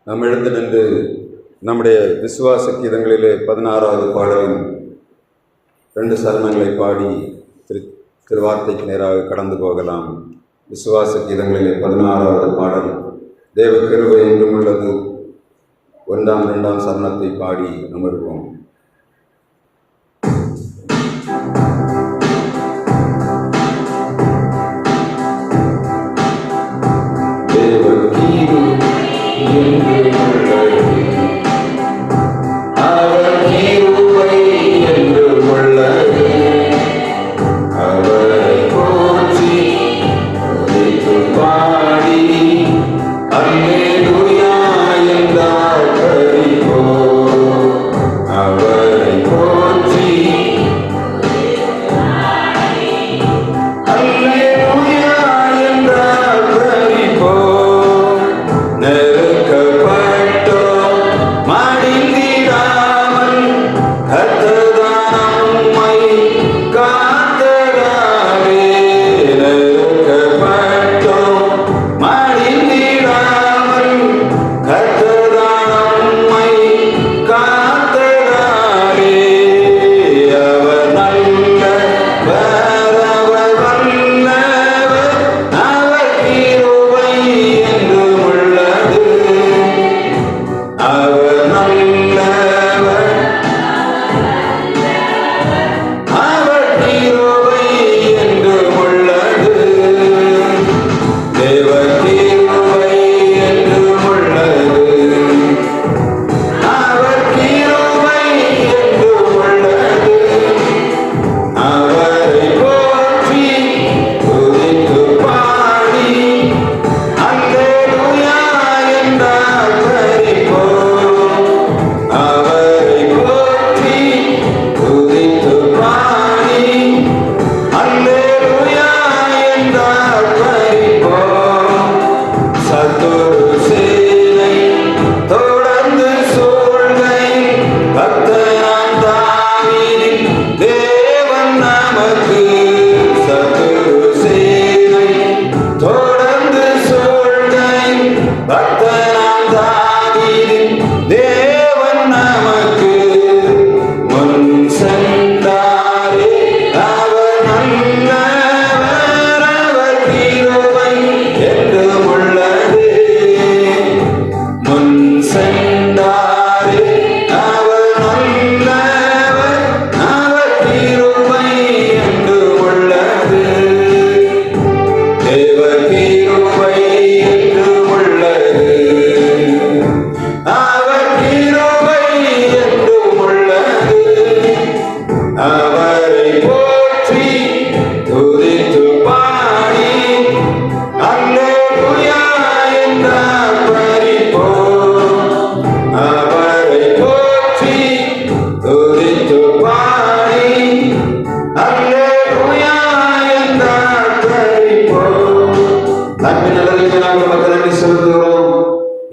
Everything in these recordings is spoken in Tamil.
நாம் எழுந்து நின்று நம்முடைய விசுவாச கீதங்களிலே 16வது பாடலின் 2 சரணங்களை பாடி திருவார்த்தைக்கு நேராக கடந்து போகலாம். விசுவாச கீதங்களிலே 16வது பாடல் தேவ கிருபை என்றும் உள்ளது. 1ஆம் 2ஆம் சரணத்தை பாடி அமர்வோம்.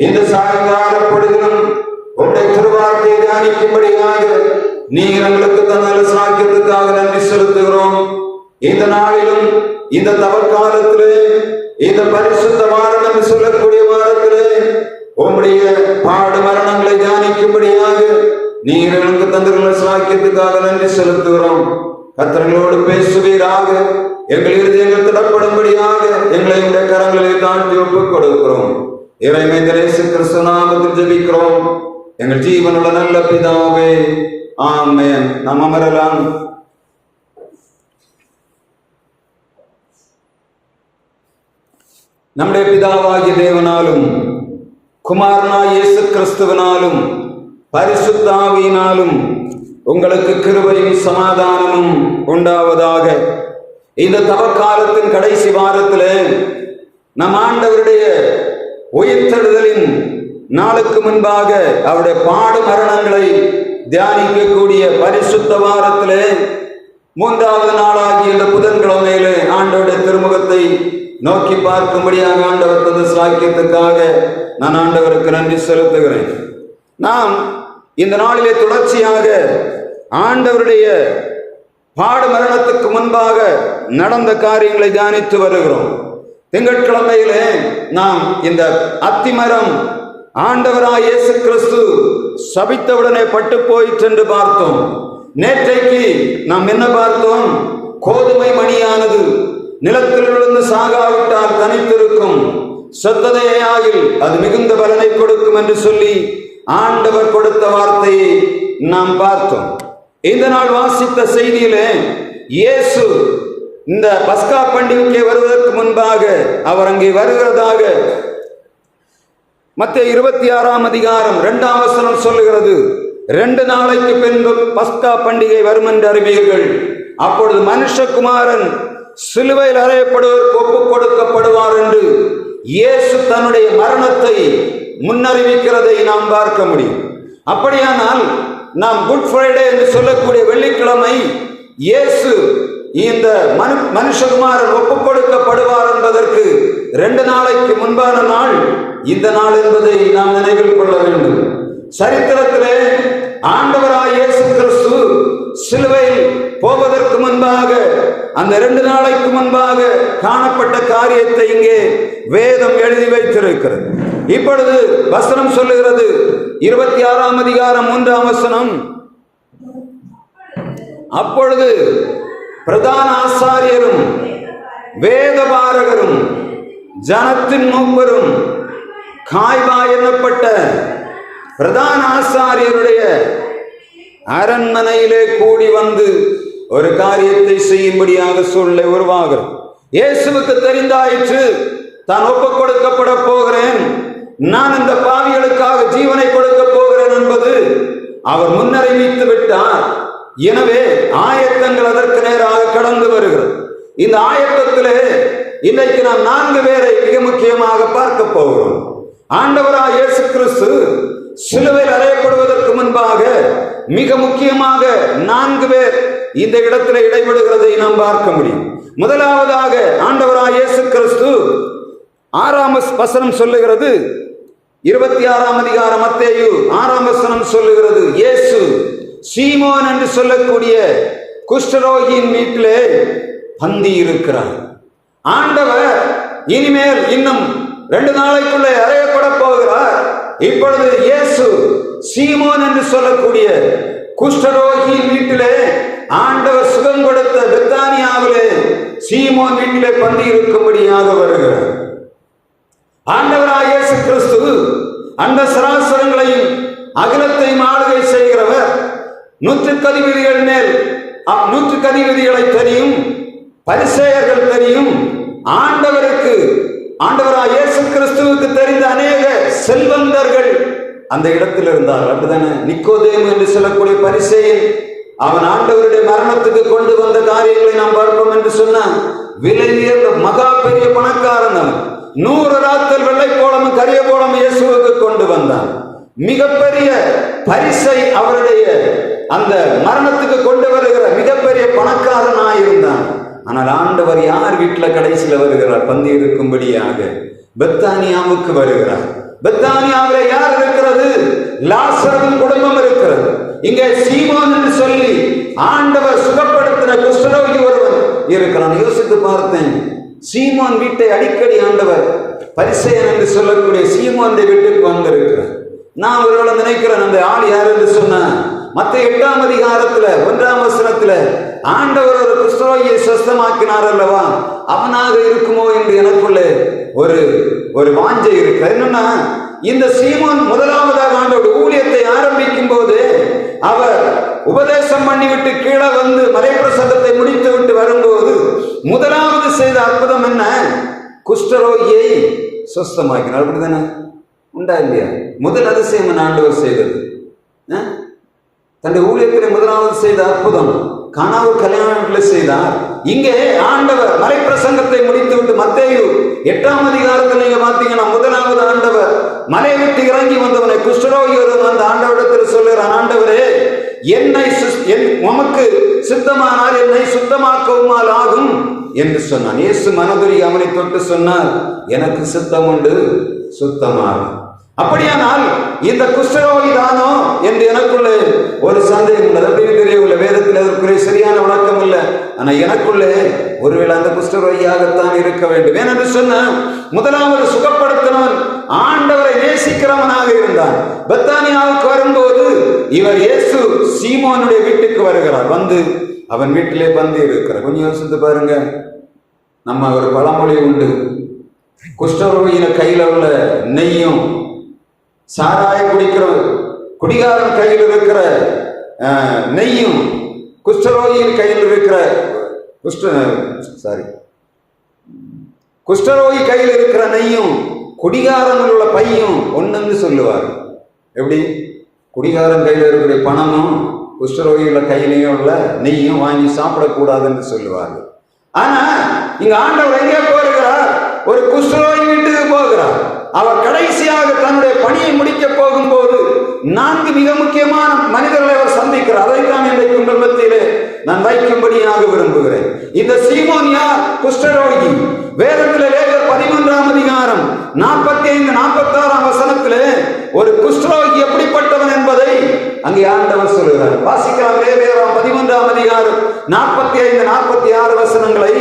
இந்த சாயங்கால பொழுதிலும் உடைய திருவார்த்தையை தியானிக்கும்படியாக நீர் எங்களுக்கு தந்த சாக்கியத்துக்காக நன்றி செலுத்துகிறோம். இந்த நாளிலும் இந்த தவக்காலத்திலே இந்த பரிசுத்த வாரம் என்று சொல்லக்கூடிய வாரத்திலே உம்முடைய பாடு மரணங்களை தியானிக்கும்படியாக நீர் எங்களுக்கு தந்த சாக்கியத்துக்காக நன்றி செலுத்துகிறோம். கர்த்தர்களோடு பேசுவீராக, எங்கள் இருதயங்கள் திடப்படும்படியாக எங்களை உடைய கரங்களில் தாழ்த்தி ஒப்புக் கொடுக்கிறோம். இறைமைந்தர் இயேசு கிறிஸ்து நாமத்தில் ஜெபிக்கிறோம் எங்கள் ஜீவனுள்ள நல்ல பிதாவே, ஆமென். நாம் அமரலாம். நம்முடைய பிதாவாகிய தேவனாலும் குமாரனாய் இயேசு கிறிஸ்துவினாலும் பரிசுத்த ஆவியினாலும் உங்களுக்கு கிருபையும் சமாதானமும் உண்டாவதாக. இந்த தவக்காலத்தின் கடைசி வாரத்திலே நம் ஆண்டவருடைய உயிர்த்தெழுதலின் நாளுக்கு முன்பாக அவருடைய பாடு மரணங்களை தியானிக்கக்கூடிய பரிசுத்த வாரத்திலே 3வது நாளாகிய இந்த புதன்கிழமையிலே ஆண்டவருடைய திருமுகத்தை நோக்கி பார்க்கும்படியாக ஆண்டவர் தந்த சாக்கியத்துக்காக நான் ஆண்டவருக்கு நன்றி செலுத்துகிறேன். நாம் இந்த நாளிலே தொடர்ச்சியாக ஆண்டவருடைய பாடு மரணத்துக்கு முன்பாக நடந்த காரியங்களை தியானித்து வருகிறோம். திங்கட்கிழமையிலே நாம் இந்த அத்திமரம் ஆண்டவராய் இயேசு கிறிஸ்து சபித்தவுடனே பட்டு போயிற்று என்று பார்த்தோம். நேற்றைக்கு நாம் என்ன பார்த்தோம்? கோதுமை மணியானது நிலத்தில் விழுந்து சாகாவிட்டால் தனித்திருக்கும், செத்ததேயாகில் அது மிகுந்த பலனை கொடுக்கும் என்று சொல்லி ஆண்டவர் கொடுத்த வார்த்தையை நாம் பார்த்தோம். இந்த நாள் வாசித்த செய்தியிலே இயேசு இந்த பஸ்கா பண்டிகைக்கு வருவதற்கு முன்பாக அவர் அங்கே வருகிறதாக மத்தேயு 26ஆம் அதிகாரம் 2ஆம் வசனம் சொல்லுகிறது. 2 நாளைக்கு பின்பு பஸ்கா பண்டிகை வரும் என்று அறிவீர்கள். அப்பொழுது மனுஷகுமாரன் சிலுவையில் அறையப்படுவதற்கு ஒப்புக் கொடுக்கப்படுவார் என்று இயேசு தன்னுடைய மரணத்தை முன்னறிவிக்கிறதை நாம் பார்க்க முடியும். அப்படியானால் நாம் குட் ஃப்ரைடே என்று சொல்லக்கூடிய வெள்ளிக்கிழமை இயேசு இந்த மனுஷகுமாரன் ஒப்புக் கொடுக்கப்படுவார் என்பதற்கு 2 நாளைக்கு முன்பான நாள் இந்த நாள் என்பதை நாம் நினைவில் கொள்ள வேண்டும். சரித்திரத்திலே ஆண்டவராய் இயேசு கிறிஸ்து சிலுவையில் போவதற்கு முன்பாக அந்த 2 நாளைக்கு முன்பாக காணப்பட்ட காரியத்தை இங்கே வேதம் எழுதி வைத்திருக்கிறது. இப்பொழுது வசனம் சொல்லுகிறது, 26ஆம் அதிகாரம் 3ஆம் வசனம். அப்பொழுது பிரதான ஆசாரியரும் வேதபாரகரும் ஜனத்தின் மூப்பரும் காய்பா என்னப்பட்ட பிரதான ஆசாரியருடைய அரண்மனையிலே கூடி வந்து ஒரு காரியத்தை செய்யும்படியாக சூழ்நிலை உருவாகிறது. இயேசுவுக்கு தெரிந்தாயிற்று, தான் ஒப்புக் கொடுக்கப்பட போகிறேன், நான் இந்த பாவிகளுக்காக ஜீவனை கொடுக்க போகிறேன் என்பது அவர் முன்னறிவித்து விட்டார். எனவே ஆயத்தங்கள் அதற்கு நேராக கடந்து வருகிறது. இந்த ஆயத்தத்திலே இன்றைக்கு நாம் 4 பேரை மிக முக்கியமாக பார்க்க போகிறோம். ஆண்டவராய் இயேசு கிறிஸ்து சிலுவையில் அறையப்படுவதற்கு முன்பாக மிக முக்கியமாக 4 பேர் இந்த இடத்துல இடைபடுகிறதை நாம் பார்க்க முடியும். முதலாவதாக ஆண்டவராய் இயேசு கிறிஸ்து 6ஆம் வசனம் சொல்லுகிறது, 26ஆம் அதிகாரம் மத்தேயு 6ஆம் வசனம் சொல்லுகிறது, இயேசு சீமோன் என்று சொல்லக்கூடிய குஷ்டரோகியின் வீட்டிலே பந்தி இருக்கிறார். ஆண்டவர் இனிமேல் இன்னும் 2 நாளைக்குள்ளே அறையப்பட போகிறார். இப்பொழுது இயேசு சீமோன் என்று சொல்லக்கூடிய குஷ்டரோகியின் வீட்டிலே ஆண்டவர் சுகம் கொடுத்த பெத்தானியாவிலே சீமோன் வீட்டிலே பந்தி இருக்கும்படியாக வருகிறார். ஆண்டவராய் இயேசு கிறிஸ்து அந்த சராசரங்களையும் அகிலத்தையும் ஆளுகை செய்கிறவர். 100 அதிபதிகள் மேல் 100 அதிபதிகளை தெரியும், பரிசேயர்கள் தெரியும். ஆண்டவராய் இயேசு கிறிஸ்துவுக்கு தெரிந்த அநேக செல்வந்தர்கள் அந்த இடத்தில் இருந்தார்கள். அப்படித்தானே? நிக்கோதேமு என்று சொல்லக்கூடிய பரிசேயன், அவன் ஆண்டவருடைய மரணத்துக்கு கொண்டு வந்த காரியங்களை நாம் பார்ப்போம் என்று சொன்னான். விலை உயர்ந்த மகா பெரிய பணக்காரன் அவன். 100 ராத்தல் வெள்ளை கோலமும் கரிய கோலமும் இயேசுவுக்கு கொண்டு வந்தான். மிகப்பெரிய பரிசை அவருடைய அந்த மரணத்துக்கு கொண்டு வருகிற மிகப்பெரிய பணக்காரனாயிருந்தான். ஆனால் ஆண்டவர் யார் வீட்டில் கடைசியில் வருகிறார்? பந்தி இருக்கும்படியாக பெத்தானியாவுக்கு வருகிறார். பெத்தானியாவிலே யார் இருக்கிறது? லாசருவின் குடும்பம் இருக்கிறது. இங்கே சீமோன் என்று சொல்லி ஆண்டவர் சுகப்படுத்தின குஷ்டரோகி ஒருவன் இருக்கிறான். யோசித்து பார்த்தேன், சீமோன் வீட்டை அடிக்கடி ஆண்டவர் பரிசேயன் என்று சொல்லக்கூடிய சீமோன் வீட்டுக்கு வந்திருக்கிறார். நான் ஒருவேளை நினைக்கிறேன், அந்த ஆள் யார் என்று சொன்ன மத்தேயு 8ஆம் அதிகாரத்துல 1ஆம் வசனத்துல ஆண்டவர் ஒரு குஷ்டரோகியை சுஸ்தமாக்கினார் அல்லவா, அவனாக இருக்குமோ என்று எனக்குள்ளே ஒரு வாஞ்சை இருக்கு. என்னன்னா, இந்த சீமோன் முதலாவதாக ஆண்டவர் ஊழியத்தை ஆரம்பிக்கும் போது அவர் உபதேசம் பண்ணிவிட்டு கீழே வந்து மறைப்பிரசங்கத்தை முடித்து விட்டு வரும்போது முதலாவது செய்த அற்புதம் என்ன? குஷ்டரோகியை சுஸ்தமாக்கினார். அப்படிதானே? உண்டா இல்லையா? முதல் அதிசயம் ஆண்டவர் செய்தது. தன்னுடைய ஊழியத்தில் முதலாவது செய்த அற்புதம் கானாவூர் கல்யாணத்தில் செய்தார். இங்கே ஆண்டவர் மலைப்பிரசங்கத்தை முடித்து விட்டு மத்தேயு 8ஆம் அதிகாரத்தில் நீங்க பார்த்தீங்கன்னா முதலாவது ஆண்டவர் மலை விட்டு இறங்கி வந்தவனை குஷ்டரோகி ஒருவன் அந்த ஆண்டவரிடத்தில் சொல்லுகிறான், ஆண்டவரே உமக்கு சித்தமானால் என்னை சுத்தமாக்கவுமால் ஆகும் என்று சொன்னான். இயேசு மனதுரி அவனை தொட்டு சொன்னார், எனக்கு சித்தம் உண்டு, சுத்தமாகும். அப்படியானால் இந்த குஷ்டரோகி தானோ என்று எனக்குள்ளே ஒரு சந்தேகம் உள்ளது. அப்படின்னு தெரியவில்லை, வேதத்தில் அதற்குரிய சரியான விளக்கம் இல்லை. ஆனா எனக்குள்ளே ஒருவேளை அந்த குஷ்டரோகியாகத்தான் இருக்க வேண்டும். ஏனென்று சொன்ன முதலாவது சுகப்படுத்தினவன் ஆண்டவரை நேசிக்கிறவனாக இருந்தான். பெத்தானியாவுக்கு வரும்போது இவர் இயேசு சீமோனுடைய வீட்டுக்கு வருகிறார். வந்து அவன் வீட்டிலே பந்தி இருக்கிறார். கொஞ்சம் யோசித்து பாருங்க. நம்ம ஒரு பழமொழி உண்டு, குஷ்டரோகியின கையில உள்ள நெய்யும் சாராய குடிக்கிற குடிகாரன் கையில் இருக்கிற நெய்யும் குஷ்டரோகியின் கையில் இருக்கிற குஷ்டரோகி கையில் இருக்கிற நெய்யும் குடிகாரன் உள்ள பையும் ஒண்ணுன்னு சொல்லுவார். எப்படி? குடிகாரன் கையில் இருக்கிற பணமும் குஷ்டரோகியுள்ள கையிலையும் உள்ள நெய்யும் வாங்கி சாப்பிடக்கூடாதுன்னு சொல்லுவார்கள். ஆனா இங்க ஆண்டவர் எங்கே போகிறார்? ஒரு குஷ்டரோகி வீட்டுக்கு போகிறார். அவர் கடைசியாக தன்னுடைய பணியை முடிக்க போகும்போது 4 மிக முக்கியமான மனிதர்களை அவர் சந்திக்கிறார். அதைத்தான் இன்றைக்கு உங்கள் மத்தியிலே நான் வைக்கும்படியாக விரும்புகிறேன். இந்த சீமோன் யார்? குஷ்டரோகி. வேதத்திலே லேவியர் 13ஆம் அதிகாரம் 45-46 வசனத்திலே ஒரு குஷ்டரோகி எப்படிப்பட்டவன் என்பதை அங்கே ஆண்டவர் சொல்லுகிறார். வாசிக்கலாம். லேவியர் 13ஆம் அதிகாரம் 45-46 வசனங்களை.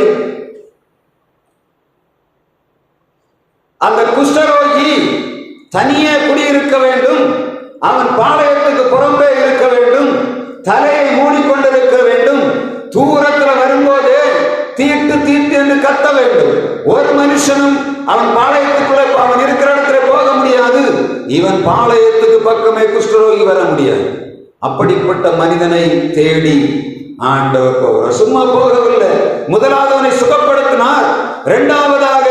அந்த குஷ்டரோகி தனியே குடியிருக்க வேண்டும், அவன் பாளையத்துக்கு புறம்பே இருக்க வேண்டும், தலையை மூடிக்கொண்டிருக்க வேண்டும், தூரத்தில் வரும்போதே தீட்டு தீட்டு என்று கத்த வேண்டும். ஒரு மனுஷனும் அவன் பாளையத்துக்குள்ள அவன் இருக்கிற இடத்துல போக முடியாது. இவன் பாளையத்துக்கு பக்கமே குஷ்டரோகி வர முடியாது. அப்படிப்பட்ட மனிதனை தேடி ஆண்டவர் போகிறார். சும்மா போகவில்லை. முதலாவது அவனை சுகப்படுத்தினார். இரண்டாவதாக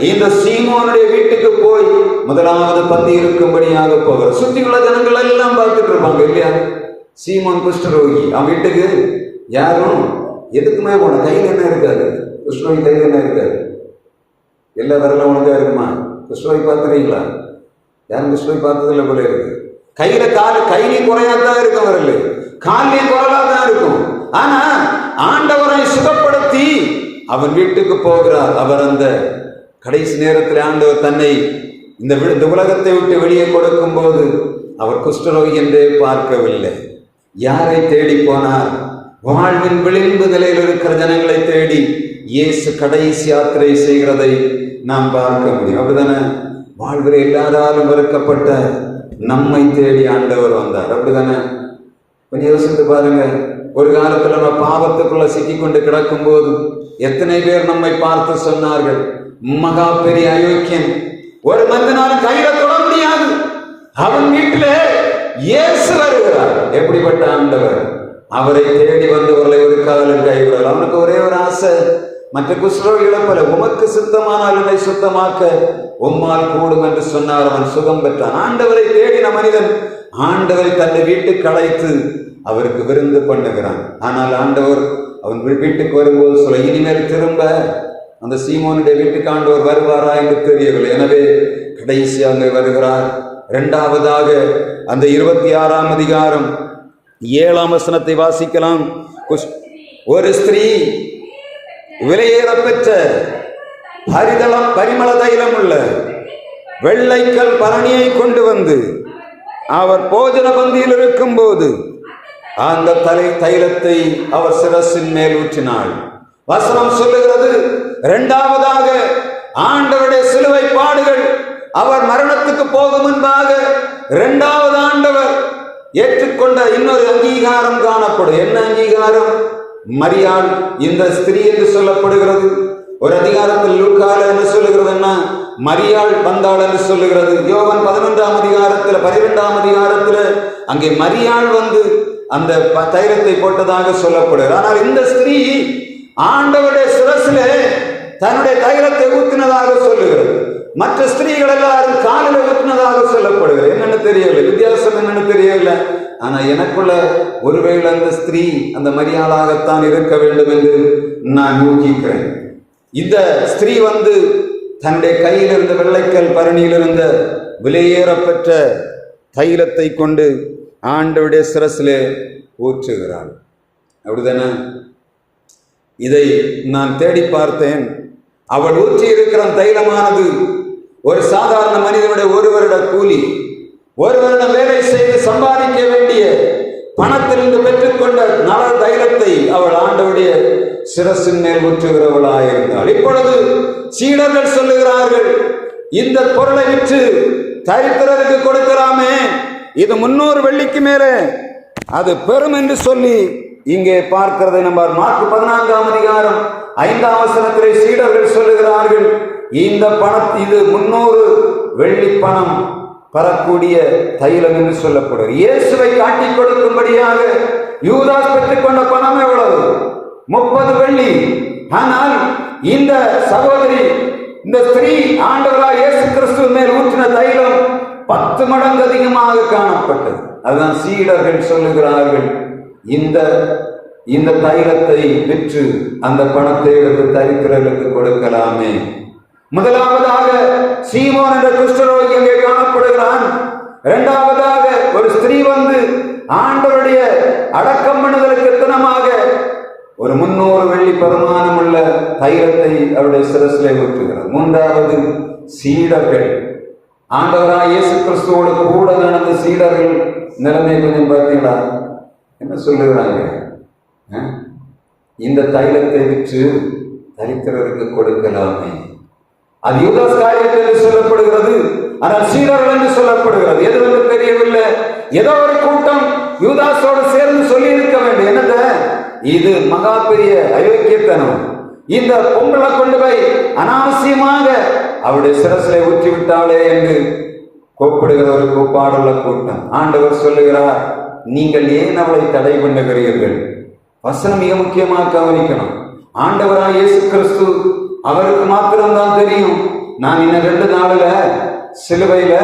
இந்த சீமோனுடைய வீட்டுக்கு போய் முதலாவது பந்தி இருக்கும்படியாக போகிறார். சுற்றி உள்ள ஜனங்கள் எல்லாம் பார்த்துட்டு இருப்பாங்க இல்லையா? சீமோன் குஷ்டரோகி, அவன் வீட்டுக்கு யாரும் எதுக்குமே போன. கையில் என்ன இருக்காது? குஷ்டரோகி கையில் என்ன இருக்காது? எல்லா விரல ஒழுங்கா இருக்குமா? குஷ்டரோகி பார்த்துறீங்களா? யாரும் குஷ்டரோகி பார்த்ததில்லை போல இருக்கு. கையில கையிலையும் குறையாதான் இருக்கும், வரல காலையும் குரலாதான் இருக்கும். ஆனா ஆண்டவரை சுகப்படுத்தி அவன் வீட்டுக்கு போகிறார். அவர் அந்த கடைசி நேரத்தில் ஆண்டவர் தன்னை இந்த உலகத்தை விட்டு வெளியே கொடுக்கும் போது அவர் குஷ்டரோகி என்றே பார்க்கவில்லை. யாரை தேடி போனார்? வாழ்வின் விளிம்பு நிலையில் இருக்கிற ஜனங்களை தேடி இயேசு கடைசி யாத்திரை செய்கிறதை நாம் பார்க்க முடியும். அப்படிதானே? வாழ்வில் எல்லாராலும் வெறுக்கப்பட்ட நம்மை தேடி ஆண்டவர் வந்தார். அப்படிதானே? கொஞ்சம் யோசித்து பாருங்க. ஒரு காலத்துல நம்ம பாவத்துக்குள்ள சிக்கிக்கொண்டு கிடக்கும் போது எத்தனை பேர் நம்மை பார்த்து சொன்னார்கள், மகா பெரிய அயோக்கியன், ஒரு மனிதனாலும் கையில தொட முடியாது, அவன் வீட்டிலே இயேசு வருகிறார். எப்படிப்பட்ட ஆண்டவர்! அவரை தேடி வந்தவர்களை ஒரு காலம் கைவிடல். அவனுக்கு ஒரே ஒரு ஆசை, மற்ற குஷ்டரோகிகளை போல உமக்கு சுத்தமானால் என்னை சுத்தமாக்க உம்மால் கூடும் என்று சொன்னார். அவன் சுகம் பெற்றான். ஆண்டவரை தேடின மனிதன் ஆண்டவரை தன்னை வீட்டுக்கு அழைத்து அவருக்கு விருந்து பண்ணுகிறான். ஆனால் ஆண்டவர் அவன் வீட்டுக்கு வரும்போது சொல்ல, இனிமேல் திரும்ப அந்த சீமோனுடைய வீட்டுக்கு ஆண்டவர் வருவாரா என்று தெரியவில்லை. எனவே கடைசியாக வருகிறார். இரண்டாவதாக அந்த 26ஆம் அதிகாரம் 7ஆம் வசனத்தை வாசிக்கலாம். ஒரு ஸ்திரீ விலையேற பெற்ற பரிமள தைலம் உள்ள வெள்ளைக்கல் பரணியை கொண்டு வந்து அவர் போஜன பந்தியில் இருக்கும் போது அந்த தைலத்தை அவர் சிரசின் மேல் ஊற்றினாள். வசனம் சொல்லுகிறது, இரண்டாவதாக ஆண்டவருடைய சிலுவை பாடுகள், அவர் மரணத்துக்கு போகும் முன்பாக இரண்டாவது ஆண்டவர் ஏற்றுக்கொண்ட இன்னொரு அங்கீகாரம் காணப்படும். என்ன அங்கீகாரம்? மரியாள் இந்த ஸ்திரீ என்று சொல்லப்படுகிறது. ஒரு அதிகாரத்தில் லூக்கால என்ன சொல்லுகிறதுன்னா மரியாள் வந்தாள் என்று சொல்லுகிறது. யோவான் 11ஆம் அதிகாரத்தில் 12ஆம் அதிகாரத்தில் அங்கே மரியாள் வந்து அந்த தைலத்தை போட்டதாக சொல்லப்படுகிறது. ஆனால் இந்த ஸ்திரீ ஆண்டவருடைய சிரசிலே தன்னுடைய தைலத்தை ஊற்றினதாக சொல்லுகிறது. மற்ற ஸ்திரீகள் எல்லாரும் காலில் ஊற்றினதாக சொல்லப்படுகிறது. என்னன்னு தெரியவில்லை, வித்தியாசம் என்னன்னு தெரியவில்லை. ஆனா எனக்குள்ள ஒருவேளை அந்த ஸ்திரீ அந்த மரியாளாகத்தான் இருக்க வேண்டும் என்று நான் யூகிக்கிறேன். இந்த ஸ்திரீ வந்து தன்னுடைய கையில் இருந்த வெள்ளைக்கல் பரணியில் இருந்த விலையேறப்பெற்ற தைலத்தை கொண்டு ஆண்டவருடைய சிரசிலே ஊற்றுகிறாள். அப்படிதானே? இதை நான் தேடி பார்த்தேன். அவள் ஊற்றி இருக்கிற தைலமானது ஒரு சாதாரண மனிதனுடைய ஒரு வருட கூலி, ஒரு வருடம் வேலை செய்து சம்பாதிக்க வேண்டிய பணத்திலிருந்து பெற்றுக்கொண்ட நல தைலத்தை அவள் ஆண்டவருடைய சிரசின் மேல் ஊற்றுகிறவளாயிருந்தாள். இப்பொழுது சீடர்கள் சொல்லுகிறார்கள், இந்த பொருளை விற்று தரித்திரருக்கு கொடுக்கலாமே, இது 300 வெள்ளிக்கு மேலே அது பெரும் என்று சொல்லி இங்கே பார்க்கிறதை நம்ம மார்க் 14ஆம் அதிகாரம் 5ஆம் வசனத்திலே சீடர்கள் சொல்லுகிறார்கள், இந்த இது 300 வெள்ளி பணம் பெறக்கூடிய தைலம் என்று சொல்லப்படுகிறது. இயேசுவை காட்டிக் கொடுக்கும்படியாக யூதாஸ் பெற்றுக்கொண்ட பணம் எவ்வளவு? 30 வெள்ளி. ஆனால் இந்த சகோதரி, இந்த ஸ்திரீ ஆண்டவராய் இயேசு கிறிஸ்து மேல் ஊற்றின தைலம் 10 மடங்கு அதிகமாக காணப்பட்டது. அதுதான் சீடர்கள் சொல்லுகிறார்கள், இந்த தைலத்தை விற்று அந்த பணத்தை எடுத்து தரித்திரர்களுக்கு கொடுக்கலாமே. முதலாவதாக சீமோன் என்ற குஷ்டரோகி அங்கே காணப்படுகிறான். இரண்டாவதாக ஒரு ஸ்திரீ வந்து ஆண்டவருடைய அடக்கம் பண்ணுதலுக்கு தினமாக ஒரு 300 வெள்ளி பெருமானம் உள்ள தைலத்தை அவருடைய சிரசிலே ஊற்றுகிறார். மூன்றாவது சீடர்கள், ஆண்டவராய் இயேசு கிறிஸ்துவோடு கூட நடந்த சீடர்கள் நிலைமை கொஞ்சம் பார்த்தீங்களா? என்ன சொல்லுகிறாங்க? இந்த தைலத்தை விற்று தரித்திரருக்கு கொடுக்கலாமே. அது யூதாஸ் காரியத்தை என்று சொல்லப்படுகிறது, ஆனால் சீடர்கள் என்று சொல்லப்படுகிறது. எது வந்து தெரியவில்லை. ஏதோ ஒரு கூட்டம் யூதாஸோடு சேர்ந்து சொல்லி இருக்க வேண்டும். என்னது இது? மகா பெரிய அயோக்கியத்தனம். இந்த பொங்கலை கொண்டு போய் அனாவசியமாக அவருடைய சிரசிலை ஊற்றிவிட்டாளே என்று கூப்பிடுகிற ஒரு கூப்பாடுள்ள கூட்டம். ஆண்டவர் சொல்லுகிறார், நீங்கள் ஏன் அவளை தடை பண்ணுகிறீர்கள்? வசனம் மிக முக்கியமாக கவனிக்கணும். ஆண்டவராய் இயேசு கிறிஸ்து அவருக்கு மாத்திரம்தான் தெரியும், நான் இன்னும் 2 நாள்ல சிலுவையில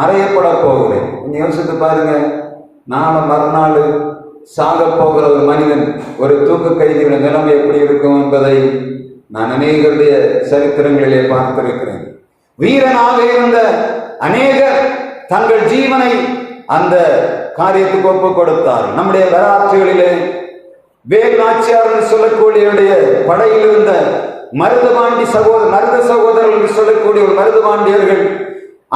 அறையப்பட போகிறேன். கொஞ்சம் யோசித்து பாருங்க. நாளை மறுநாள் சாக போகிற ஒரு மனிதன், ஒரு தூக்கு கைதியோட நிலைமை எப்படி இருக்கும் என்பதை நான் அநேகருடைய சரித்திரங்களிலே பார்த்திருக்கிறேன். வீரனாக இருந்த அநேகர் தங்கள் ஜீவனை அந்த காரியத்துக்கு ஒப்பு கொடுத்தார். நம்முடைய வரலாற்றுகளிலே வேல்நாச்சியார் என்று சொல்லக்கூடிய படையில் இருந்த மருத சகோதரர்கள் என்று சொல்லக்கூடிய ஒரு மருதபாண்டியர்கள்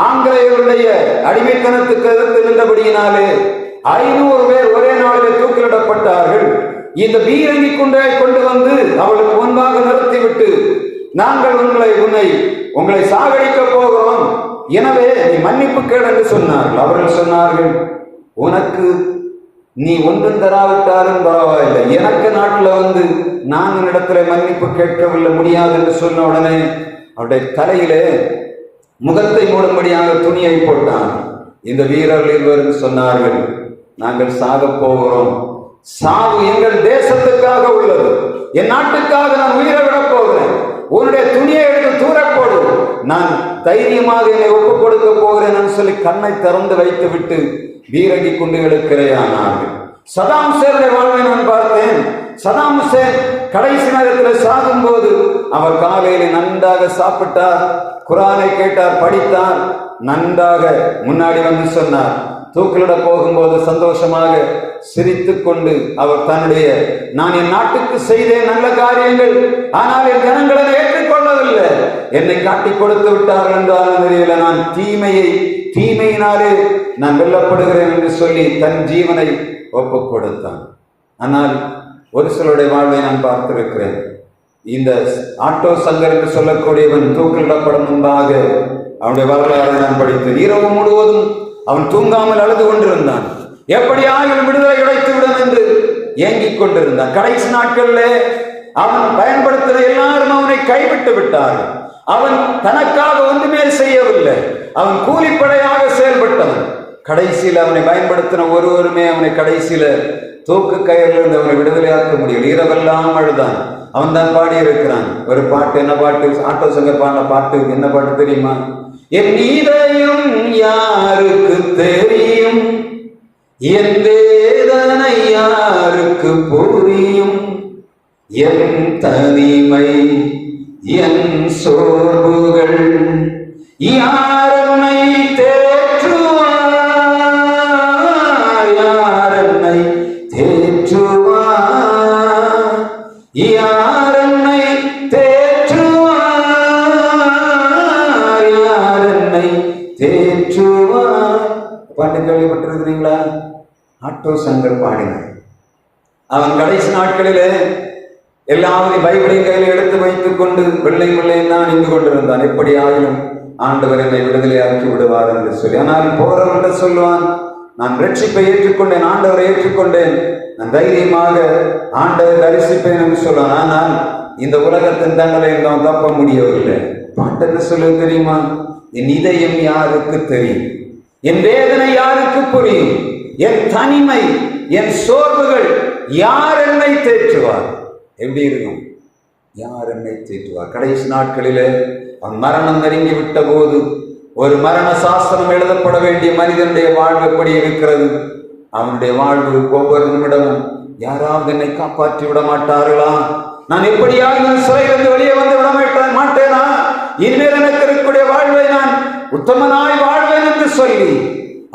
ஆங்கிலேயருடைய அடிமைத்தனத்துக்கு எதிர்த்து நின்றபடியினாலே 500 பேர் ஒரே நாளிலே தூக்கிலிடப்பட்டார்கள். இந்த பீரங்கி குண்டை கொண்டு வந்து அவளுக்கு முன்பாக நிறுத்திவிட்டு, நாங்கள் உங்களை சாகடிக்க போகிறோம், எனவே நீ மன்னிப்பு கேள் என்று சொன்னார்கள். அவர்கள் சொன்னார்கள், உனக்கு நீ ஒன்றும் தராவிட்டாலும் பரவாயில்லை, எனக்கு நாட்டில் வந்து நான் இடத்துல மன்னிப்பு கேட்கவில்லை முடியாது என்று சொன்ன உடனே அவருடைய தலையிலே முகத்தை மூடும்படியாக துணியை போட்டான். இந்த வீரர்கள் இருவரும் சொன்னார்கள், நாங்கள் சாக போகிறோம், சாவு எங்கள் தேசத்துக்காக உள்ளது, என் நாட்டுக்காக நான் உயிரை விட போகிறேன், உன்னுடைய துணியை எடுத்து தூர போடு, நான் தைரியமாக என்னை ஒப்புக் கொடுக்க போகிறேன் சொல்லி கண்ணை திறந்து வைத்து விட்டு பீரங்கி குண்டுகளுக்கு இரையானார்கள். சதாம் ஹுசேனுடைய வாழ்வை நான் பார்த்தேன். சதாம் ஹுசேன் கடைசி நேரத்தில் சாகும் போது அவர் காலையில் நன்றாக சாப்பிட்டார், குரானை கேட்டார், படித்தார், நன்றாக முன்னாடி வந்து சொன்னார். தூக்கிலிட போகும்போது சந்தோஷமாக சிரித்து கொண்டு அவர் தன்னுடைய, நான் என் நாட்டுக்கு செய்தேன் நல்ல காரியங்கள், ஆனால் என் ஜனங்களை ஏற்றுக்கொள்ளவில்லை, என்னை காட்டி கொடுத்து விட்டார்கள் என்றாலும் தெரியல, நான் தீமையினாலே நான் வெல்லப்படுகிறேன் என்று சொல்லி தன் ஜீவனை ஒப்புக் கொடுத்தான். ஆனால் ஒரு சிலருடைய வாழ்வை நான் பார்த்திருக்கிறேன். இந்த ஆட்டோ சங்கர் என்று சொல்லக்கூடியவன் தூக்கிலிடப்படும் முன்பாக அவனுடைய வரலாறு நான் படித்தேன். இரவு முழுவதும் அவன் தூங்காமல் அழுது கொண்டிருந்தான். எப்படியாயும் விடுதலை கிடைத்துவிடும் என்று ஏங்கிக் கொண்டிருந்தான். கடைசி நாட்களிலே அவன் பயன்படுத்தின எல்லாரும் அவனை கைவிட்டு விட்டார்கள். அவன் தனக்காக ஒன்றுமே செய்யவில்லை, அவன் கூலிப்படையாக செயல்பட்டவன். கடைசியில் அவனை பயன்படுத்தின ஒருவருமே அவனை கடைசியில தூக்கு கயிறிலிருந்து அவனை விடுதலையாக்க முடியல. இரவெல்லாம் அழுதான். அவன் தான் பாடி இருக்கிறான் ஒரு பாட்டு. என்ன பாட்டு? ஆட்டோ சங்கர் பாடின பாட்டு. என்ன பாட்டு தெரியுமா? என் இதயம் யாருக்கு தெரியும், என் வேதனை யாருக்கு புரியும், என் தனிமை என் சோர்வுகள் யாரனை தேற்றுவார், யாரனை தேற்றுவார், யாரனை தேற்றுவார், யாரனை தேற்றுவார். பாட்டு கேள்விப்பட்டிருக்கிறீங்களா? ஆட்டோசங்கள் பாடினார். அவன் கடைசி நாட்களிலே எல்லாவரையும் பைபிளையும் கையில் எடுத்து வைத்துக் கொண்டு வெள்ளை வெள்ளையும் தான் நின்று கொண்டிருந்தான். எப்படி ஆயினும் ஆண்டவர் என்னை விடுதலையாக்கி விடுவார் என்று சொல்லி. ஆனால் போறவர்கள் சொல்லுவான், நான் ரட்சிப்பை ஏற்றுக்கொண்டேன், ஆண்டவரை ஏற்றுக்கொண்டேன், நான் தைரியமாக ஆண்டவரை தரிசிப்பேன் என்று சொல்லுவான். ஆனால் இந்த உலகத்தின் தண்டனை நாம் தப்ப முடியவில்லை. பாட்டு என்ன சொல்லுவது தெரியுமா? என் இதயம் யாருக்கு தெரியும், என் வேதனை யாருக்கு புரியும், என் தனிமை, என் சோர்வுகள் யார் என்னை தேற்றுவார்? எப்படி இருக்கும்? யார் என்னை தேற்றுவார்? கடைசி நாட்களிலே அவன் மரணம் நெருங்கி விட்ட போது ஒரு மரண சாஸ்திரம் எழுதப்பட வேண்டிய மனிதனுடைய வாழ்வு எப்படி இருக்கிறது? அவனுடைய வாழ்வு ஒவ்வொரு நிமிடமும் யாராவது என்னை காப்பாற்றி விட மாட்டார்களா? நான் எப்படியாவது சிறையிலிருந்து வெளியே வந்து விட மாட்டேனா? இனிமேல் எனக்கு இருக்கக்கூடிய வாழ்வை நான் உத்தமனாய் வாழ்வேன் என்று சொல்லி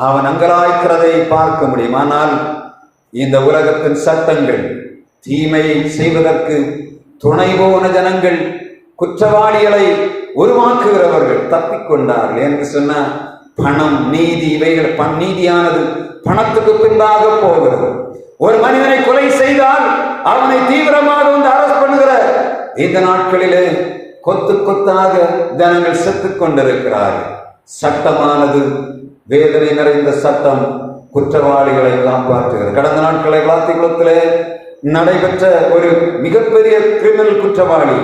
அவன் அங்கலாய்க்கிறதை பார்க்க முடியும். ஆனால் இந்த உலகத்தின் சட்டங்கள் தீமையை செய்வதற்கு துணை போன ஜனங்கள், குற்றவாளிகளை உருவாக்குகிறவர்கள் தப்பிக்கொண்டார்கள் என்று சொன்ன பணம், நீதி, இவைகள் நீதியானது பணத்துக்கு பின்பாக போகிறது. ஒரு மனிதனை கொலை செய்தால் அவனை தீவிரமாக வந்து அரெஸ்ட் பண்ணுகிற இந்த நாட்களிலே கொத்து கொத்தாக ஜனங்கள் செத்துக் கொண்டிருக்கிறார்கள். சட்டமானது, வேதனை நிறைந்த சட்டம் குற்றவாளிகளை காப்பாற்றுகிறது. கடந்த நாட்களை விளாத்திக்குளத்திலே நடைபெற்ற ஒரு மிகப்பெரிய கிரிமினல் குற்றவாளி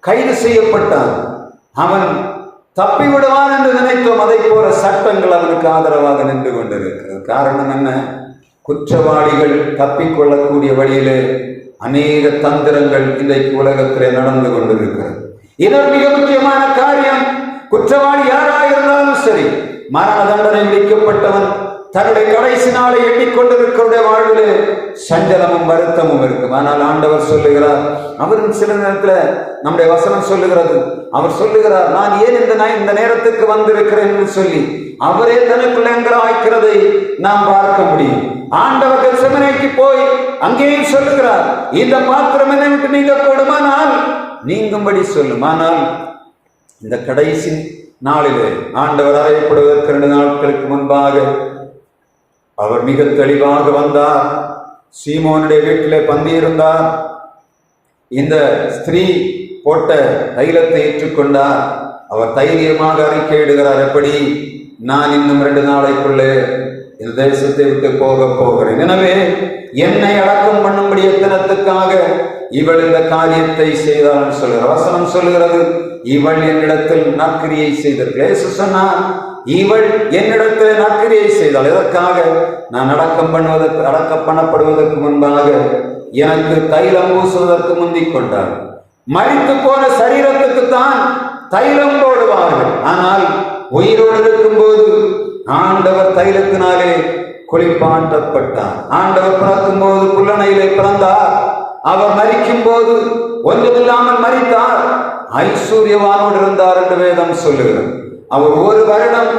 கைது செய்யப்பட்டான். அவன் தப்பி விடுவான் என்று நினைத்தோம். அதை போல சட்டங்கள் அவனுக்கு ஆதரவாக நின்று கொண்டிருக்கிறது. காரணம் என்ன? குற்றவாளிகள் தப்பிக்கொள்ளக்கூடிய வழியிலே அநேக தந்திரங்கள் இன்றைக்கு உலகத்திலே நடந்து கொண்டிருக்கிறது. இதற்கு மிக முக்கியமான காரியம், குற்றவாளி யாராக இருந்தாலும் சரி, மரண தண்டனை விதிக்கப்பட்டவன் தன்னுடைய கடைசி நாளை எண்ணிக்கொண்டிருக்கிற வாழ்விலே சஞ்சலமும் வருத்தமும் இருக்கும். ஆனால் ஆண்டவர் சொல்லுகிறார், அவரும் சில நேரத்தில் நம்முடைய வசனம் சொல்லுகிறது, அவர் சொல்லுகிறார், நான் ஏன் இந்த நேரத்துக்கு வந்திருக்கிறேன் என்று சொல்லி அவரே தனக்குள்ள ஆய்க்கிறதை நாம் பார்க்க முடியும். ஆண்டவர் கெத்செமனேக்கு போய் அங்கேயும் சொல்லுகிறார், இந்த பாத்திரம் என்னை விட்டு நீங்க கூடுமானால் நீங்கும்படி சொல்லும். ஆனால் இந்த கடைசி நாளிலே ஆண்டவர் அறையப்படுவதற்கு 2 நாட்களுக்கு முன்பாக அவர் மிக தெளிவாக வந்தார். சீமோனுடைய வீட்டிலே பந்தியிருந்தார். இந்த ஸ்திரீ போட்ட தைலத்தை ஏற்றுக்கொண்டார். அவர் தைரியமாக அறிக்கையிடுகிறார், எப்படி? நான் இன்னும் 2 நாளைக்குள்ளே இந்த தேசத்தை விட்டு போகிறேன். எனவே என்னை அடக்கம் பண்ணும்படி எத்தனத்துக்காக இவள் இந்த காரியத்தை செய்தாள் சொல்லுகிறார். வசனம் சொல்லுகிறது, இவள் என்னிடத்தில் நற்கிரியை செய்தார். சொன்னார், இவள் என்னிடத்தில் நற்கிரியை செய்தாள். இதற்காக நான் அடக்கம் பண்ணப்படுவதற்கு முன்பாக எனக்கு தைலம் பூசுவதற்கு முந்திக் கொண்டார். மரித்து போன சரீரத்துக்கு தான் தைலம் போடுவார்கள். ஆனால் உயிரோடு இருக்கும் போது ஆண்டவர் தைலத்தினாலே குளிப்பாட்டப்பட்டார். ஆண்டவர் பிறக்கும் போது புல்லணையிலே பிறந்தார். அவர் மரிக்கும் போது ஒன்றுமில்லாமல் மரித்தார். ஐஸ்வர்யவானோடு இருந்தார் என்று வேதம் சொல்லுகிறது. அவர் 1 வருடம்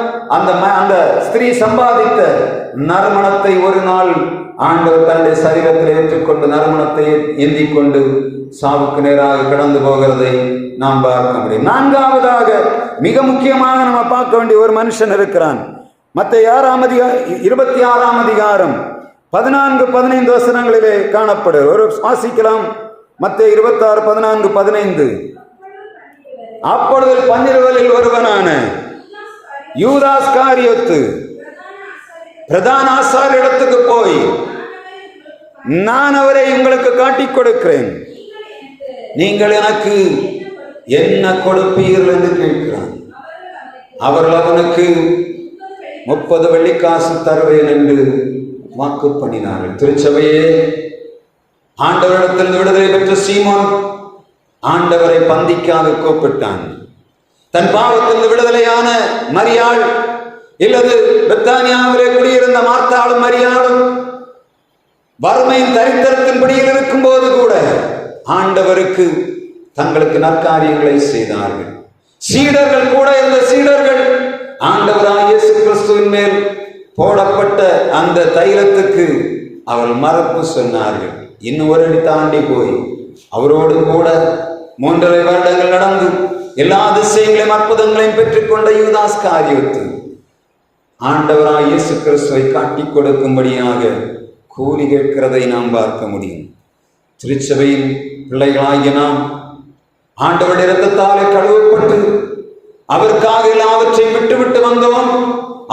அந்த ஸ்திரீ சம்பாதித்த நறுமணத்தை ஒரு நாள் ஆண்டவர் தன்னுடைய சரீரத்தில் ஏற்றுக்கொண்டு நறுமணத்தை ஏந்தி கொண்டு சாவுக்கு நேராக கடந்து போகிறதை நாம் பார்க்க முடியும். 4ஆவதாக மிக முக்கியமாக நம்ம பார்க்க வேண்டிய ஒரு மனுஷன் இருக்கிறான். மத்தேயு 26ஆம் அதிகாரம் 14-15 வசனங்களிலே காணப்படுகிற ஒரு வாசிக்கலாம். மத்தேயு 26:14-15. அப்பொழுது 12 ஒருவனான யூதாஸ்காரியோத்து பிரதான ஆசாரியரிடத்துக்கு போய், நான் அவரை உங்களுக்கு காட்டிக் கொடுக்கிறேன், நீங்கள் எனக்கு என்ன கொடுப்பீர்கள் என்று கேட்கிறான். அவர்கள் அவனுக்கு 30 வெள்ளிக்காசு தருவேன் என்று வாக்கு பண்ணினார்கள். திருச்சபையே, ஆண்டவரிடத்தில் விடுதலை பெற்ற சீமோன் ஆண்டவரை பந்திக்காக கூப்பிட்டான். தன் பாவத்தில் விடுதலையான மரியாள், இல்லது பெத்தானியாவிலே குடியிருந்த மார்த்தாளும் மரியாளும் வறுமையின் தரித்திரத்தின் பிடியில் இருக்கும் போது கூட ஆண்டவருக்கு தங்களுக்கு நற்காரியங்களை செய்தார்கள். சீடர்கள் கூட இருந்த சீடர்கள் ஆண்டவராகிய இயேசு கிறிஸ்துவின் மேல் போடப்பட்ட அந்த தைலத்துக்கு அவள் மறப்பு சொன்னார்கள். இன்னும் ஒரு அடி தாண்டி போய் அவரோடு கூட 3.5 வருடங்கள் நடந்து எல்லா அதிசயங்களையும் அற்புதங்களையும் பெற்றுக்கொண்ட யூதாஸ்காரியோத்து ஆண்டவராய் இயேசு கிறிஸ்துவை காட்டிக் கொடுக்கும்படியாக கூலி கேட்கிறதை நாம் பார்க்க முடியும். திருச்சபையின் பிள்ளைகளாகிய நாம் ஆண்டவருடைய இரத்தத்தாலே கழுவப்பட்டு அவருக்காக எல்லாவற்றையும் விட்டு வந்தோம்.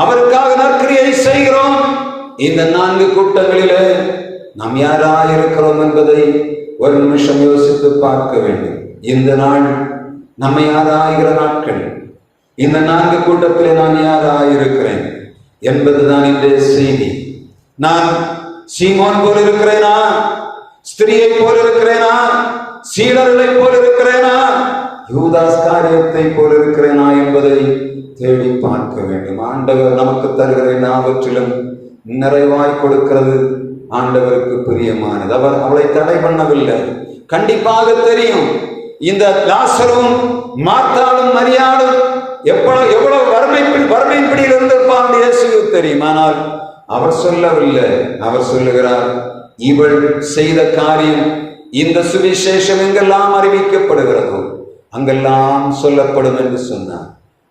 அவருக்காக நற்கிரியை செய்கிறோம். இந்த 4 கூட்டங்களிலே நாம் யாராயிருக்கிறோம் என்பதை ஒரு நிமிஷம் யோசித்து பார்க்க வேண்டும். இந்த நாள் நம்மை யாராகிற நாட்கள். இந்த 4 கூட்டத்திலே நான் யாராயிருக்கிறேன் என்பதுதான் இன்றைய செய்தி. நான் சீமோன் போல் இருக்கிறேனா? ஸ்திரியை போல் இருக்கிறேனா? சீடர்களை போல் இருக்கிறேனா? யூதாஸ் காரியத்தை போல் இருக்கிறேனா என்பதை தேடி பார்க்க வேண்டும். ஆண்டவர் நமக்கு தருகிற எல்லாவற்றிலும் நிறைவாய் கொடுக்கிறது ஆண்டவருக்கு பிரியமானது. அவர் அவளை தடை பண்ணவில்லை. கண்டிப்பாக தெரியும் இந்த லாசரும் மார்த்தாளும் மரியாளும் எவ்வளவு வறுமையின் பிடியில் இருந்திருப்பான் இயேசுவுக்கு தெரியும். ஆனால் அவர் சொல்லவில்லை. அவர் சொல்லுகிறார், இவள் செய்த காரியம் இந்த சுவிசேஷம் எங்கெல்லாம் அறிவிக்கப்படுகிறதோ அங்கெல்லாம் சொல்லப்படும் என்று சொன்னார்.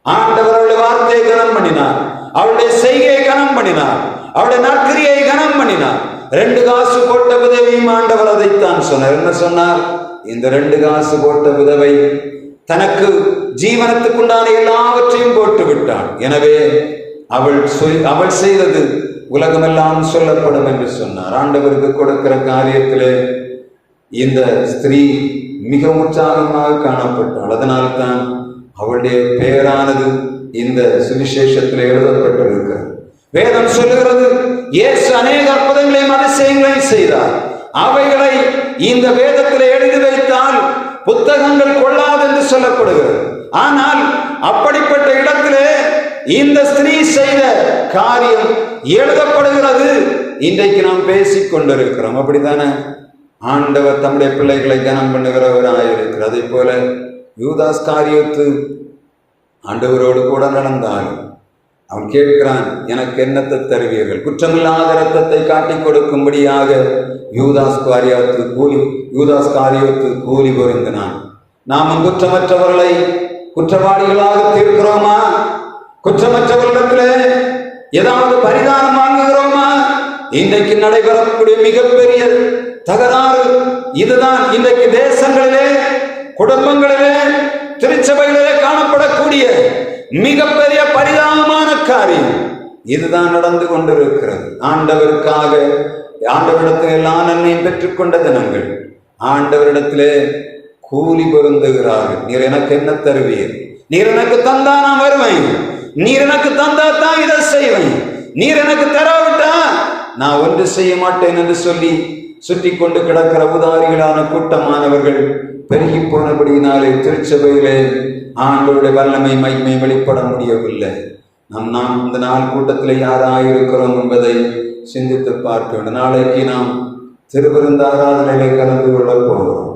ஆண்டவர் அவளுடைய வார்த்தையை கனம் பண்ணினார். அவளுடைய செய்கையை கனம் பண்ணினார். அவருடைய நற்கிரியை கனம் பண்ணினார். 2 காசு போட்ட விதவையும் ஆண்டவர் அதைத்தான் சொன்னார். என்ன சொன்னார்? இந்த 2 காசு போட்ட விதவை தனக்கு ஜீவனத்துக்குண்டான எல்லாவற்றையும் போட்டு விட்டாள். எனவே அவள் செய்தது உலகமெல்லாம் சொல்லப்படும் என்று சொன்னார். ஆண்டவருக்கு கொடுக்கிற காரியத்திலே இந்த ஸ்திரீ மிக உற்சாகமாக காணப்பட்டாள். அதனால்தான் அவளுடைய பெயரானது இந்த சுவிசேஷத்தில் எழுதப்பட்டிருக்கிறது. வேதம் சொல்லுகிறது, இயேசு அநேக அற்புதங்களையும் அதிசயங்களையும் செய்தார். அவைகளை இந்த வேதத்தில் எழுதி வைத்தால் புத்தகங்கள் கொள்ளாது என்று சொல்லப்படுகிறது. ஆனால் அப்படிப்பட்ட இடத்திலே இந்த ஸ்திரீ செய்த காரியம் எழுதப்படுகிறது. இன்றைக்கு நாம் பேசிக் கொண்டிருக்கிறோம். அப்படித்தானே? ஆண்டவர் தம்முடைய பிள்ளைகளை கனம் பண்ணுகிறவராயிருக்கிறார். அதே போல யூதாஸ் காரியத்து ஆண்டவரோடு கூட நடந்தாலும் அவன் கேட்கிறான், எனக்கு என்னத்தை தருவீர்கள்? குற்றமில்லாத இரத்தத்தை காட்டிக் கொடுக்கும்படியாக யூதாஸ் காரியத்து கூலி பொருந்தினான். நாமும் குற்றமற்றவர்களை குற்றவாளிகளாக தீர்க்கிறோமா? குற்றமற்றவர்களிடத்திலே ஏதாவது பரிதானம் வாங்குகிறோமா? இன்றைக்கு நடைபெறக்கூடிய மிகப்பெரிய தகராறு இதுதான். இன்றைக்கு தேசங்களிலே, குடும்பங்களிலே, திருச்சபைகளிலே காணப்படக்கூடிய மிகப்பெரிய பரிதாபமான காரியம் இதுதான் நடந்து கொண்டிருக்கிறது. ஆண்டவருக்காக ஆண்டவரிடத்தில் எல்லா நன்மையும் பெற்றுக்கொண்ட தினங்கள் ஆண்டவரிடத்திலே கூலி பொருந்துகிறார்கள். நீர் எனக்கு என்ன தருவீர்? நீர் எனக்கு தந்தா நான் வருவேன். நீர் எனக்கு தந்தா தான் இதை செய்வேன். நீர் எனக்கு தராவிட்டா நான் ஒன்று செய்ய மாட்டேன் என்று சொல்லி சுற்றி கொண்டு கிடக்கிற உதாரிகளான கூட்டமானவர்கள் பெருகி போனபடியினாலே திருச்சபையிலே ஆண்டவருடைய வல்லமை மகிமை வெளிப்பட முடியவில்லை. நாம் இந்த 4 கூட்டத்தில் யாராயிருக்கிறோம் என்பதை சிந்தித்து பார்க்க வேண்டும். நாளைக்கு நாம் திருவிருந்த ஆராதனையிலே கலந்து கொள்ள போகிறோம்.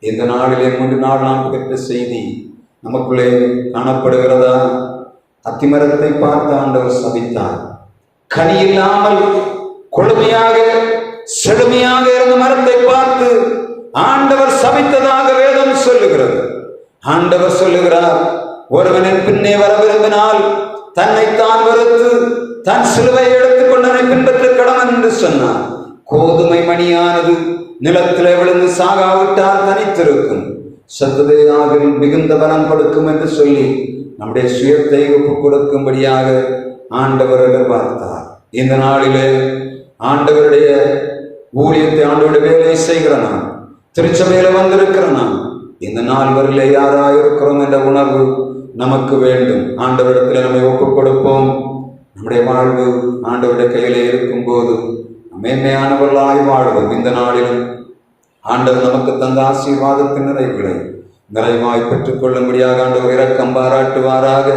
இந்த நாளிலே 3 நாள் நாம் பெற்ற செய்தி நமக்குள்ளே காணப்படுகிறதா? அத்திமரத்தை பார்த்து ஆண்டவர் சபித்தார். கனி இல்லாமல் கொழுமையாக செழுமையாக இருந்த மரத்தை பார்த்து ஆண்டவர் சபித்ததாக வேதம் சொல்லுகிறது. ஆண்டவர் சொல்லுகிறார், ஒருவனின் பின்னே வர விரும்பினால் தன்னைத்தான் வெறுத்து தன் சிலுவை எடுத்துக்கொண்டனை பின்பற்ற கடவன் என்று சொன்னார். கோதுமை மணியானது நிலத்திலே விழுந்து சாகாவிட்டால் தனித்திருக்கும், சத்துதையாக மிகுந்த பலம் கொடுக்கும் என்று சொல்லி நம்முடைய சுயத்தை ஒப்புக் கொடுக்கும்படியாக ஆண்டவர் எதிர்பார்த்தார். இந்த நாளிலே ஆண்டவருடைய ஊழியத்தை, ஆண்டவருடைய வேலையை செய்கிற நாம், திருச்சபையில வந்திருக்கிற நாம், இந்த நாள் வரையிலே யாராயிருக்கிறோம் என்ற உணர்வு நமக்கு வேண்டும். ஆண்டவரிடத்தில் நம்மை ஒப்புக் கொடுப்போம். நம்முடைய வாழ்வு ஆண்டவருடைய கையிலே இருக்கும் போது மேன்மையானவர்களாய் வாழ்வோம். இந்த நாளிலும் ஆண்டவர் நமக்கு தந்த ஆசீர்வாதத்தின் நிறைவாய் பெற்றுக் கொள்ளும்படியாக ஆண்டவர் இரக்கம் பாராட்டுவாராக.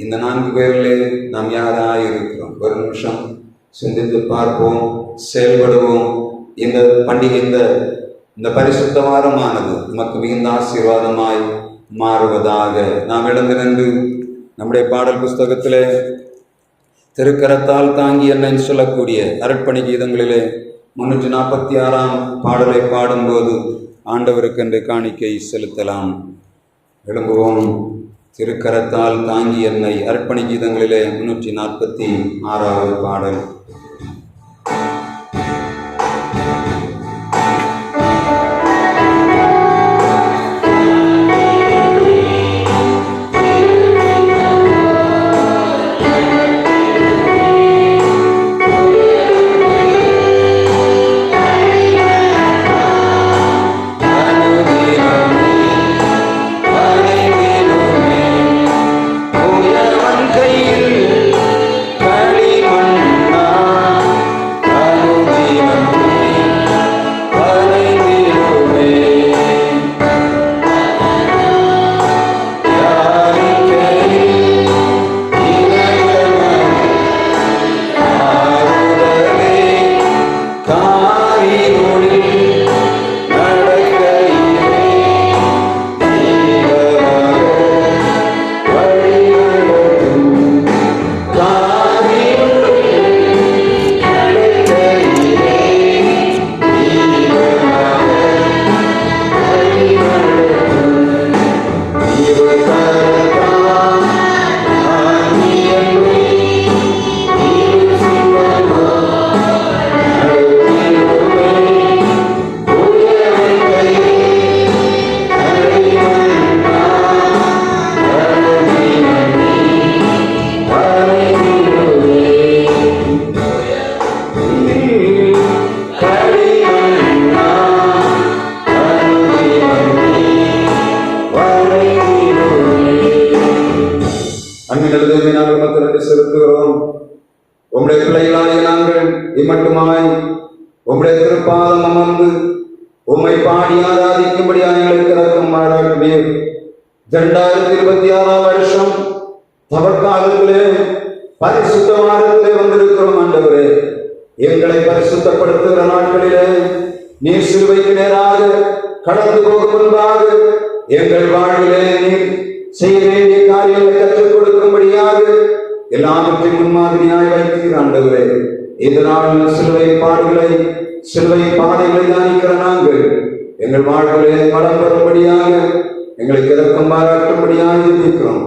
இந்த 4 பேரிலே நாம் யாராயிருக்கிறோம்? ஒரு நிமிஷம் சிந்தித்து பார்ப்போம், செயல்படுவோம். இந்த பண்டிகை, இந்த பரிசுத்த வாரமானது நமக்கு மிகுந்த ஆசீர்வாதமாய் மாறுவதாக. நாம் எழுந்து நின்று நம்முடைய பாடல் புஸ்தகத்திலே திருக்கரத்தால் தாங்கி என்னன்னு சொல்லக்கூடிய அருட்பணி கீதங்களிலே 346ஆம் பாடலை பாடும்போது ஆண்டவருக்கு என்று காணிக்கை செலுத்தலாம். எழும்புவோம். திருக்கரத்தால் தாங்கி என்னை, அர்ப்பணி கீதங்களிலே 346வது பாடல். இம்மட்டுமாய் உம்முடைய திருப்பாதம் அமர்ந்து உம்மை பாடி ஆராதிக்கும்படியாக எங்களுக்கு இரக்கம் பாராட்டுவீர். 2026 வருஷம் தவக்காலத்திலே பரிசுத்த வாரத்திலே வந்திருக்கிறோம். ஆண்டவரே, எங்களை பரிசுத்தப்படுத்துகிற நாட்களிலே நீர் சிலுவைக்கு நேராக கடந்து போகும் முன்பாக எங்கள் வாழ்விலே நீர் செய்ய வேண்டிய காரியங்களை கற்றுக் கொடுக்கும்படியாக எல்லாவற்றையும் முன்மாதிரியாய் வைத்தீர். ஆண்டவரே, இந்த நாளில் சிலுவை பாடுகளை சிலுவை பாதைகளை தியானிக்கிற நாங்கள் எங்கள் வாழ்விலே பலம் பெறும்படியாக எங்களுக்கு இரக்கம் பாராட்டும்படியாக இருக்கிறோம்.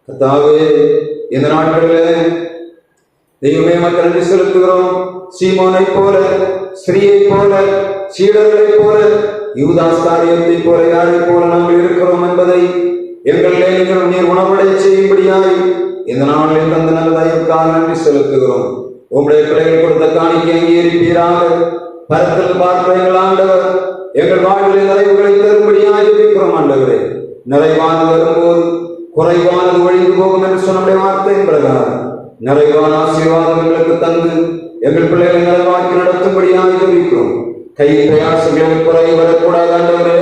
கர்த்தாவே, இந்த நாட்களிலே தெய்வமே மக்கள் நன்றி செலுத்துகிறோம். சீமோனை போல, ஸ்ரீயை போல, சீடர்களை போல, யூதாஸ்காரியத்தை போல, யாரை போல நாங்கள் இருக்கிறோம் என்பதை எங்களிலே நீர் உணர்வடை செய்யும்படியாய் இந்த நாளில் தந்த நல்ல தயவுக்காக நன்றி செலுத்துகிறோம். உங்களுடைய பிள்ளைகள் கொடுத்த காணிக்கை அங்கீகரிப்பீராக. பரத்தில் பார்க்கிற எங்கள் ஆண்டவர் எங்கள் வாழ்வில் நிறைவுகளை தரும்படியாக ஜெபிக்கிறோம். ஆண்டவரே, நிறைவானது வரும்போது குறைவானது ஒழிந்து போகும் என்று சொன்ன வார்த்தையின் பிரகாரம் நிறைவான ஆசீர்வாதம் எங்களுக்கு தந்து எங்கள் பிள்ளைகளை நிறைவாக்கி நடத்தும்படியாக ஜெபிக்கிறோம். கை பிரயாசங்களில் குறை வரக்கூடாது. ஆண்டவரே,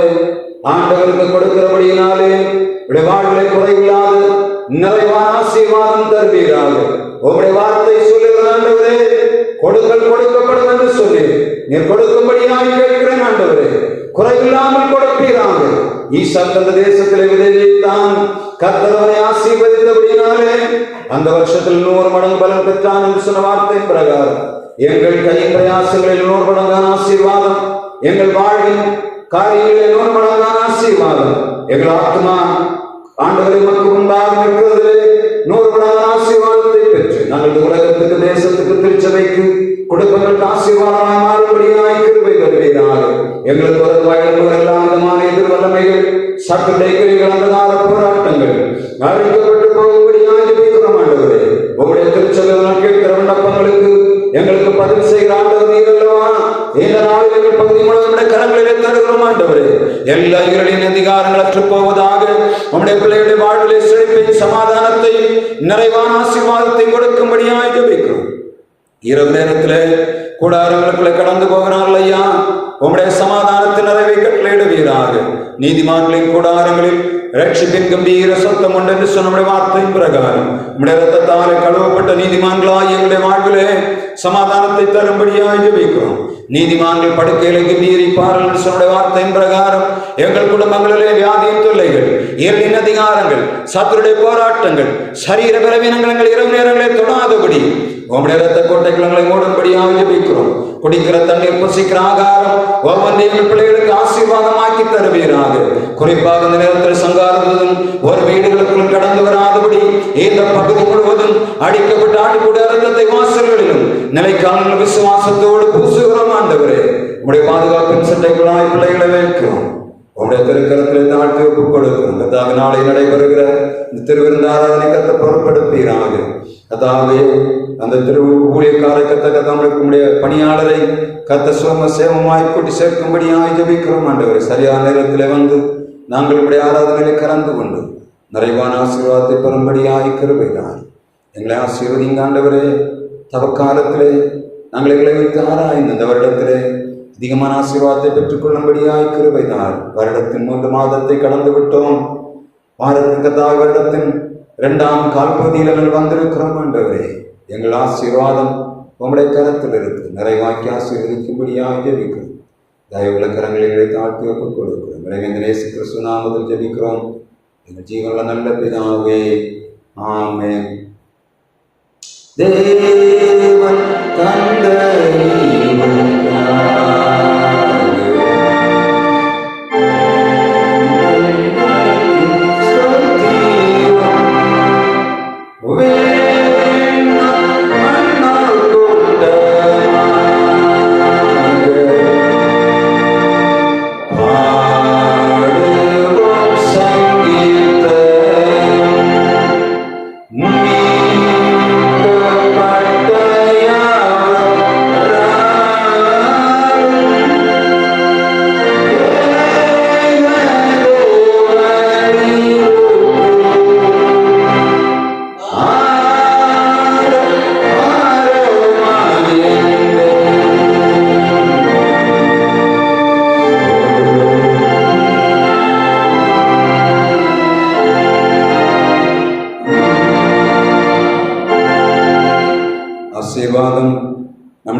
ஆண்டவருக்கு கொடுக்கிறபடியினாலே வாழ்விலை குறைவில்லாது நிறைவான ஆசீர்வாதம் தருவீராக. உங்களுடைய வார்த்தை சொல்லுகிற ஆண்டவரே, கொடுங்கள் கொடுக்கப்படும் என்று சொல்லி நீர் கொடுக்கும்படியாக கேட்கிறேன். ஆண்டவரே, குறைவில்லாமல் கொடுப்பீராக. ஈசாக்கு அந்த தேசத்திலே விதைத்தான், கர்த்தர் அவனை ஆசீர்வதித்தபடியினாலே அந்த வருஷத்தில் 100 மடங்கு பலன் பெற்றான் என்று சொன்ன வார்த்தையின் பிரகாரம் எங்கள் கையின் பிரயாசங்களில் 100 மடங்கான ஆசீர்வாதம், எங்கள் வாழ்வின் காரியங்களில் 100 மடங்கான ஆசீர்வாதம், எங்கள் ஆத்மா ஆண்டவரை மக்கள் முன்பாக நிற்கிறதிலே 100 மடங்கான ஆசீர்வாதத்தை பெற்று நாங்கள் உலகத்துக்கு, தேசத்துக்கு, திருச்சபைக்கு, குடும்பங்களுக்கு ஆசீர்வாதமாய் மாறும்படியாய் கிருபை தருவீராக. எங்களுக்கு எல்லா விதமான எதிர் வல்லமைகள், சட்டுடைகள், அந்தகார போராட்டங்கள் அழிக்கப்பட்டு போகும்படியாக ஜெபிக்கிறோம். ஆண்டவரே, உங்களுடைய திருச்சபையில் கேட்கிற விண்ணப்பங்களுக்கு எங்களுக்கு பதில் செய்கிற ஆண்டவர் நீர் அல்லவா. இந்த நாளில் எங்கள் பகுதி முழுவதும் கரங்களிலே தருகிறோம். ஆண்டவரே, எல்லா இவர்களின் அதிகாரங்கள் அற்று போவதாக. உம்முடைய பிள்ளைகளுடைய வாழ்விலே செழிப்பையும் சமாதானத்தையும் நிறைவான ஆசீர்வாதத்தை கொடுக்கும்படியாக ஜெபிக்கிறோம். இரவு நேரத்திலே கூடாரங்களுக்குள்ளே கடந்து போகிறார்கள் ஐயா, உம்முடைய சமாதானத்தின் நிறைவை கட்டளையிடுவீராக. நீதிமான்களின் கூடாரங்களில் ரட்சிப்பின் கம்பீர சத்தம் உண்டு என்று சொன்ன வார்த்தையின் பிரகாரம் உம்முடைய இரத்தத்தாலே கழுவப்பட்ட நீதிமான்களாய் எங்களுடைய வாழ்விலே சமாதானத்தை தரும்படியாக ஜெபிக்கிறோம். நீதிமான்கள் படுக்கையிலே கம்பீரிப்பார்கள் என்று சொன்ன வார்த்தையின் பிரகாரம் எங்கள் குடும்பங்களிலே வியாதியின் தொல்லைகள், இருளின் அதிகாரங்கள், சத்துருடைய போராட்டங்கள், சரீர பலவீனங்கள் எங்கள் இரவு நேரங்களை தொடாதபடி உம்முடைய இரத்த கோட்டைகளை மூடும்படியாக ஜெபிக்கிறோம். குடிக்கிற தண்ணீர், புசிக்கிற ஆகாரம் ஒவ்வொன்றையும் பிள்ளைகளுக்கு ஆசீர்வாதமாக்கி தருவீராக. குறிப்பாக இந்த நேரத்தில் சங்காரதும் ஒரு வீடுகளுக்குள் கடந்து வராதபடி இந்த பகுதி முழுவதும் அடிக்கப்பட்ட ஆட்டுக்குடைய இரத்தத்தை வாசல்களிலும் நிலைக்கான விசுவாசத்தோடு பூசுகிறோம். ஆண்டவரே, உடைய பாதுகாப்பின் சட்டைகளாய் பிள்ளைகளை வைக்கிறோம். உடைய திருக்கரத்தில் தாழ்த்தி ஒப்புக் கொடுக்கிறோம். கர்த்தாவே, நாளை நடைபெறுகிற இந்த திருவிருந்து ஆராதனை கத்த பொருட்படுத்தீராக. கர்த்தாவே, அந்த திரு ஊழியக்காரை கத்த நம்மளுடைய பணியாளரை கத்த சோம சேமமாய் கூட்டி சேர்க்கும்படியாக ஜெபிக்கிறோம். ஆண்டவரே, சரியான நேரத்தில் வந்து நாங்கள் உடைய ஆராதனைகளை கலந்து கொண்டு நிறைவான ஆசீர்வாதத்தை பெறும்படியாக கிருபையாய் எங்களை ஆசீர்வதிங்க. ஆண்டவரே, தவக்காலத்திலே நாங்கள் எங்களை வைத்து ஆராய்ந்து இந்த வருடத்திலே அதிகமான ஆசீர்வாதத்தை பெற்றுக்கொள்ளும்படியாய் கிருபையாய். வருடத்தின் 3 மாதத்தை கடந்து விட்டோம். வாரத்துக்கு வருடத்தின் 2ஆம் கால்பகுதியில் நாங்கள் வந்திருக்கிறோம். ஆண்டவரே, எங்கள் ஆசீர்வாதம் உங்களுடைய கரத்தில் இருக்கு. நிறைவாக்கி ஆசீர்வதிக்கும்படியாக ஜெபிக்கிறோம். தயவுள்ள கரங்களை தாழ்த்தி ஒப்புக் கொடுக்கிறோம். இறைவன் இயேசு கிறிஸ்து நாமத்தில் ஜெபிக்கிறோம் எங்கள் ஜீவனுள்ள நல்ல பிதாவே, ஆமென். தேவன் தந்த Paya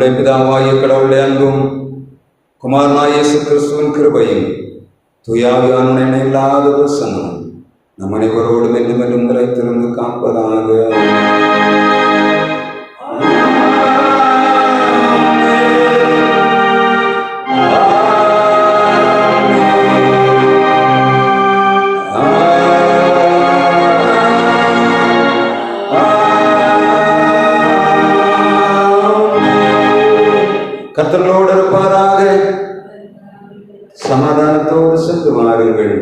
நம்முடைய பிதாவாகிய கடவுளுடைய அன்பும் குமாரனாகிய இயேசு கிறிஸ்துவின் கிருபையும் தூயாவியானுடைய இணையில்லாத பிரசன்னமும் நம் அனைவரோடும் என்றும் என்றும் நிலைத்திருந்து காப்பதாக. கர்த்தரோடு இருப்பாராக. சமாதானத்தோடு சென்று வாருங்கள்.